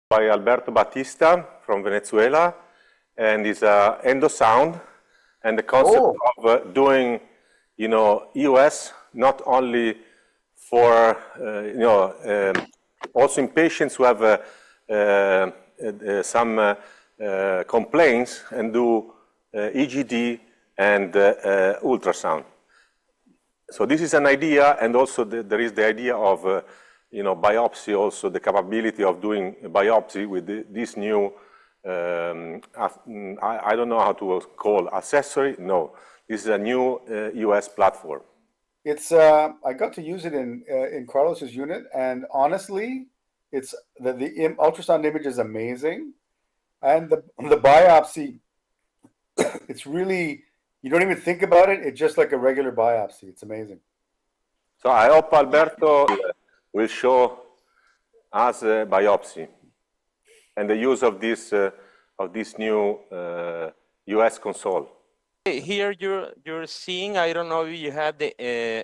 by Alberto Baptista from Venezuela, and it's endosound, and the concept of doing, EUS not only for, also in patients who have some complaints and do EGD and ultrasound. So this is an idea, and also there is the idea of biopsy, also the capability of doing biopsy with this new, I don't know how to call accessory. No, this is a new EUS platform. It's I got to use it in Carlos's unit, and honestly, it's the ultrasound image is amazing, and the biopsy, it's really, you don't even think about it. It's just like a regular biopsy. It's amazing. So I hope Alberto will show us a biopsy and the use of this new EUS console. Here you're seeing, I don't know if you have the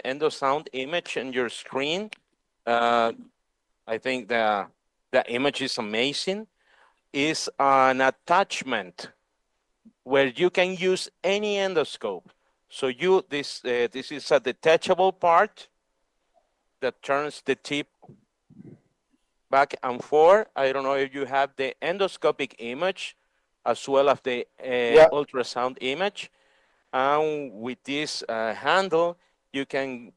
endosound image on your screen. I think the image is amazing. It's an attachment where you can use any endoscope. So this is a detachable part that turns the tip back and forth. I don't know if you have the endoscopic image as well as the ultrasound image. And with this handle, you can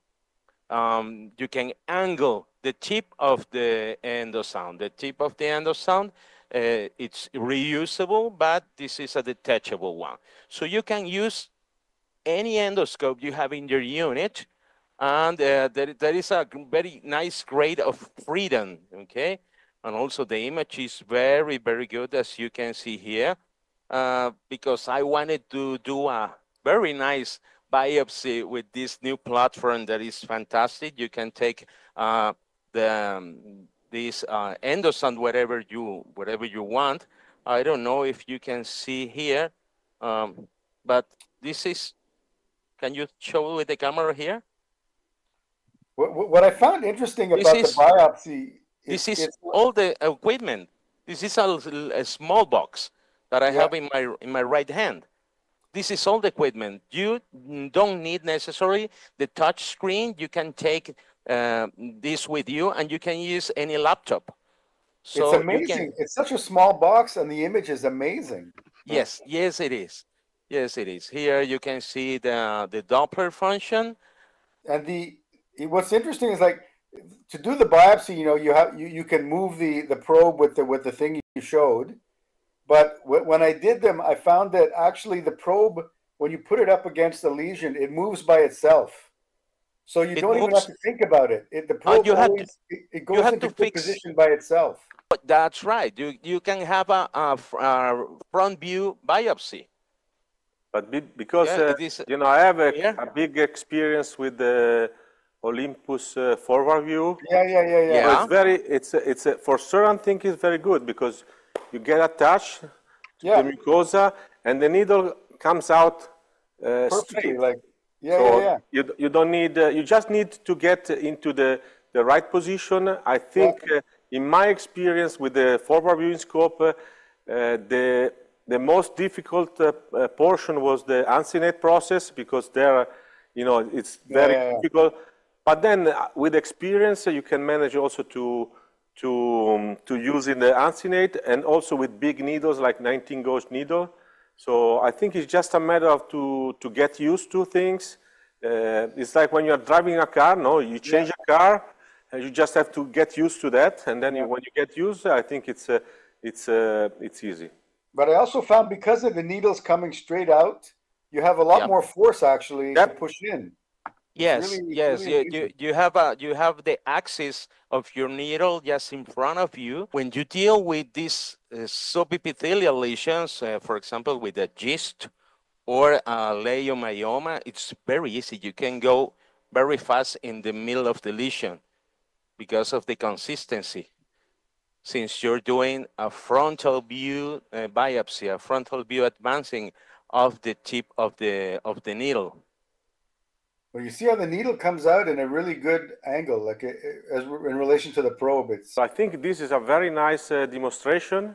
angle the tip of the endosound. The tip of the endosound, it's reusable, but this is a detachable one. So you can use any endoscope you have in your unit, and there is a very nice grade of freedom, okay? And also the image is very, very good, as you can see here, because I wanted to do a very nice biopsy with this new platform that is fantastic. You can take this endosound wherever you want. I don't know if you can see here, but this is, can you show with the camera here? What I found interesting about the biopsy is this is all the equipment. This is a small box that I have in my right hand. This is all the equipment. You don't need necessarily the touch screen. You can take this with you, and you can use any laptop. So it's amazing. It's such a small box, and the image is amazing. Yes, yes, it is. Yes, it is. Here you can see the Doppler function. And what's interesting is, like, to do the biopsy, you can move the probe with the thing you showed. But when I did them, I found that actually the probe, when you put it up against the lesion, it moves by itself. So you don't even have to think about it. The probe it goes into good position by itself. That's right. You can have a front view biopsy. But because I have a big experience with the Olympus forward view. Yeah. So it's for certain things it's very good, because you get attached to the mucosa, and the needle comes out straight. You don't need. You just need to get into the right position. I think, in my experience with the forward viewing scope, the most difficult portion was the uncinate process, because there, it's very difficult. But then, with experience, you can manage also to use in the uncinate, and also with big needles like 19-gauge needle. So I think it's just a matter of to get used to things. It's like when you're driving a car. No, you change a car, and you just have to get used to that. And then when you get used, I think it's easy. But I also found, because of the needles coming straight out, you have a lot more force actually to push in. Yes, you have the axis of your needle just in front of you. When you deal with these subepithelial lesions, for example, with a GIST or a leiomyoma, it's very easy. You can go very fast in the middle of the lesion because of the consistency. Since you're doing a frontal view biopsy, a frontal view advancing of the tip of the needle. Well, you see how the needle comes out in a really good angle, like as in relation to the probe. I think this is a very nice demonstration